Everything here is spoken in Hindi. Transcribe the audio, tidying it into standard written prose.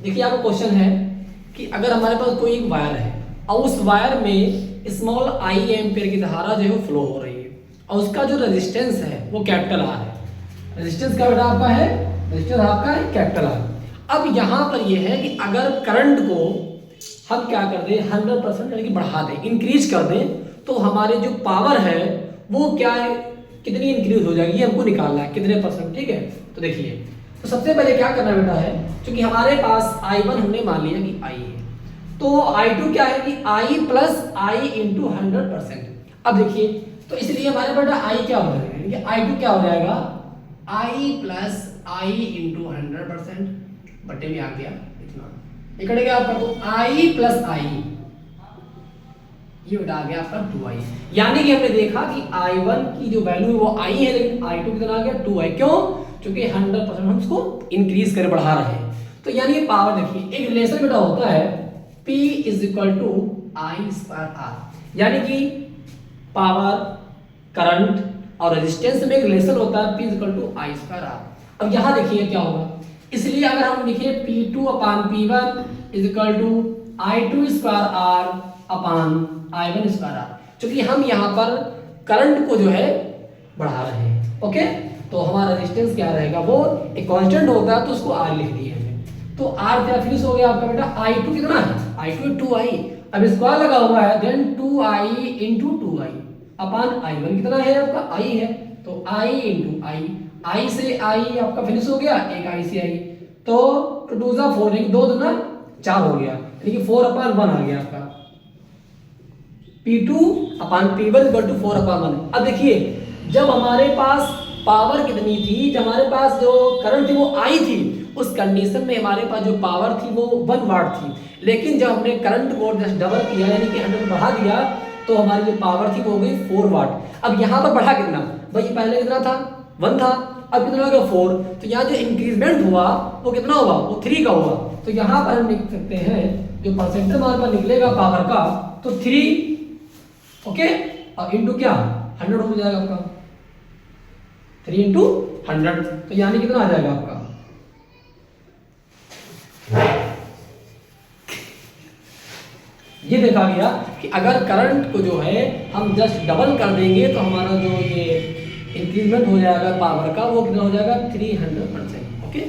देखिए आपका क्वेश्चन है कि अगर हमारे पास कोई एक वायर है और उस वायर में स्मॉल आई एम्पेयर की धारा जो है वो फ्लो हो रही है और उसका जो रेजिस्टेंस है वो कैपिटल आर है। रेजिस्टेंस क्या बेटा आपका है? रेजिस्टेंस आपका है कैपिटल आर। अब यहाँ पर ये है कि अगर करंट को हम क्या कर दें 100% यानी कि बढ़ा दें, इंक्रीज कर दें, तो हमारे जो पावर है वो क्या है, कितनी इंक्रीज हो जाएगी, ये हमको निकालना है कितने परसेंट। ठीक है, तो देखिए तो सबसे पहले क्या करना बेटा है, क्योंकि हमारे पास I1 हमने मान लिया कि I है, तो I2 क्या है कि I प्लस I इंटू 100%। अब देखिए तो इसलिए हमारे बेटा I क्या हो जाएगा, I2 क्या हो जाएगा, I प्लस I इंटू 100% बट्टे में आ गया इतना, इकट्ठे क्या आपका, तो I प्लस I ये बेटा आ गया आपका 2i। यानी कि हमने देखा कि I1 की जो वैल्यू है वो I है, लेकिन I2 कितना आ गया 2i। क्यों? क्योंकि 100% हम इसको इंक्रीज कर बढ़ा रहे हैं। तो यानी ये पावर देखिए एक रिलेशन बेटा होता है P is equal to I square R, यानी कि पावर, करंट और रेजिस्टेंस में एक रिलेशन होता है P is equal to I square R। अब यहाँ देखिए क्या होगा, इसलिए अगर हम लिखिए P2 upon P1 is equal to I2 square R upon I1 square R, क्योंकि हम यहाँ पर करंट को जो है बढ़ा रहे हैं। ओके, तो हमारा रेजिस्टेंस क्या रहेगा, वो एक कांस्टेंट होता है तो उसको R लिख दिए हमने। तो R क्या फिनिश हो गया आपका बेटा, I2 कितना है, I2 2i, अब स्क्वायर लगा हुआ है, देन 2i इंटू 2i अपान I1 कितना है आपका I है, तो I इंटू I से I आपका फिनिश हो गया, एक I से I, तो 2 जा 4 यानी 2 दूना 4 हो गया, यानी कि 4 अपान 1 आ गया आपका, P2 upon P1 equal to 4 अपान 1। अब देखिए जब हमारे पास पावर कितनी थी, जब हमारे पास जो करंट थी वो आई थी, उस कंडीशन में हमारे पास जो पावर थी वो 1 वाट थी, लेकिन जब हमने करंट को जस्ट डबल किया यानी कि 100 बढ़ा दिया तो हमारी जो पावर थी वो हो गई 4 वाट। अब यहाँ पर बढ़ा कितना भाई, पहले कितना था 1 था, अब कितना हो गया 4, तो यहाँ जो इंक्रीजमेंट हुआ वो कितना हुआ, वो 3 का हुआ। तो यहाँ पर हम लिख सकते हैं जो परसेंटेज हमारे पास निकलेगा पावर का, तो 3 ओके और इंटू क्या 100 हो जाएगा आपका, 3 इंटू 100, तो यानी कितना आ जाएगा आपका, ये देखा गया कि अगर करंट को जो है हम जस्ट डबल कर देंगे तो हमारा जो ये इंक्रीजमेंट हो जाएगा पावर का वो कितना हो जाएगा 300%। ओके।